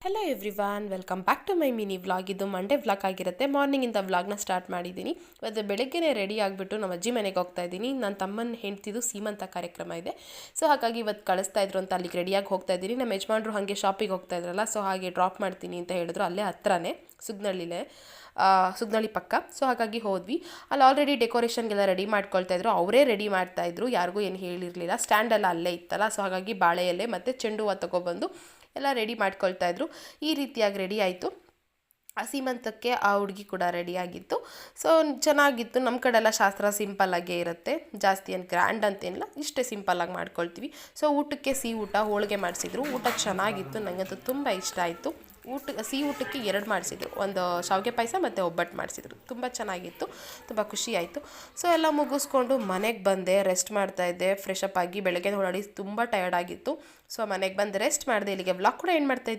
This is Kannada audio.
Hello everyone, welcome back to my mini vlog. ಇದು ಮಂಡೇ ವ್ಲಾಗ್ ಆಗಿರುತ್ತೆ. ಮಾರ್ನಿಂಗಿಂದ ವ್ಲಾಗ್ನ ಸ್ಟಾರ್ಟ್ ಮಾಡಿದ್ದೀನಿ. ಇವತ್ತು ಬೆಳಗ್ಗೆನೇ ರೆಡಿ ಆಗಿಬಿಟ್ಟು ನಮ್ಮ ಅಜ್ಜಿ ಮನೆಗೆ ಹೋಗ್ತಾ ಇದ್ದೀನಿ. ನನ್ನ ತಮ್ಮನ ಹೆಂಡ್ತಿದು ಸೀಮಂತ ಕಾರ್ಯಕ್ರಮ ಇದೆ. ಸೊ ಹಾಗಾಗಿ ಇವತ್ತು ಕಳಿಸ್ತಾ ಇದ್ರು ಅಂತ ಅಲ್ಲಿಗೆ ರೆಡಿಯಾಗಿ ಹೋಗ್ತಾ ಇದ್ದೀನಿ. ನಮ್ಮ ಯಜಮಾನ್ರು ಹಾಗೆ ಶಾಪಿಗೆ ಹೋಗ್ತಾ ಇದ್ರಲ್ಲ, ಸೊ ಹಾಗೆ ಡ್ರಾಪ್ ಮಾಡ್ತೀನಿ ಅಂತ ಹೇಳಿದ್ರು. ಅಲ್ಲೇ ಹತ್ರನೇ ಸುಗ್ನಳ್ಳಿ ಪಕ್ಕ. ಸೊ ಹಾಗಾಗಿ ಹೋದ್ವಿ. ಅಲ್ಲಿ ಆಲ್ರೆಡಿ ಡೆಕೋರೇಷನ್ಗೆಲ್ಲ ರೆಡಿ ಮಾಡ್ಕೊಳ್ತಾ ಇದ್ರು. ಅವರೇ ರೆಡಿ ಮಾಡ್ತಾಯಿದ್ರು, ಯಾರಿಗೂ ಏನು ಹೇಳಿರಲಿಲ್ಲ. ಸ್ಟ್ಯಾಂಡೆಲ್ಲ ಅಲ್ಲೇ ಇತ್ತಲ್ಲ, ಸೊ ಹಾಗಾಗಿ ಬಾಳೆ ಎಲೆ ಮತ್ತು ಚೆಂಡು ಹೂವು ತೊಗೊಬಂದು ಎಲ್ಲ ರೆಡಿ ಮಾಡ್ಕೊಳ್ತಾ ಇದ್ರು. ಈ ರೀತಿಯಾಗಿ ರೆಡಿ ಆಯಿತು. ಆ ಸೀಮಂತಕ್ಕೆ ಆ ಹುಡುಗಿ ಕೂಡ ರೆಡಿಯಾಗಿತ್ತು. ಸೊ ಚೆನ್ನಾಗಿತ್ತು. ನಮ್ಮ ಕಡೆ ಎಲ್ಲ ಶಾಸ್ತ್ರ ಸಿಂಪಲ್ಲಾಗೇ ಇರುತ್ತೆ, ಜಾಸ್ತಿ ಏನು ಗ್ರ್ಯಾಂಡ್ ಅಂತೇನಿಲ್ಲ, ಇಷ್ಟೇ ಸಿಂಪಲ್ಲಾಗಿ ಮಾಡ್ಕೊಳ್ತೀವಿ. ಸೊ ಊಟಕ್ಕೆ ಸಿಹಿ ಊಟ, ಹೋಳಿಗೆ ಮಾಡಿಸಿದ್ರು. ಊಟ ಚೆನ್ನಾಗಿತ್ತು, ನನಗಂತೂ ತುಂಬ ಇಷ್ಟ ಆಯಿತು. ಸಿಹಿ ಊಟಕ್ಕೆ 2 ಮಾಡಿಸಿದ್ರು, ಒಂದು ಶಾವಿಗೆ ಪಾಯಸ ಮತ್ತು ಒಬ್ಬಟ್ಟು ಮಾಡಿಸಿದ್ರು. ತುಂಬ ಚೆನ್ನಾಗಿತ್ತು, ತುಂಬ ಖುಷಿ ಆಯಿತು. ಸೊ ಎಲ್ಲ ಮುಗಿಸ್ಕೊಂಡು ಮನೆಗೆ ಬಂದೆ, ರೆಸ್ಟ್ ಮಾಡ್ತಾಯಿದ್ದೆ. ಫ್ರೆಶ್ ಅಪ್ ಆಗಿ ಬೆಳಗ್ಗೆ ಓಡಾಡಿ ತುಂಬ ಟಯರ್ಡ್ ಆಗಿತ್ತು. ಸೊ ಮನೆಗೆ ಬಂದು ರೆಸ್ಟ್ ಮಾಡಿದೆ. ಇಲ್ಲಿಗೆ ವ್ಲಾಗ್ ಕೂಡ ಏನು ಮಾಡ್ತಾಯಿದ್ದೀನಿ.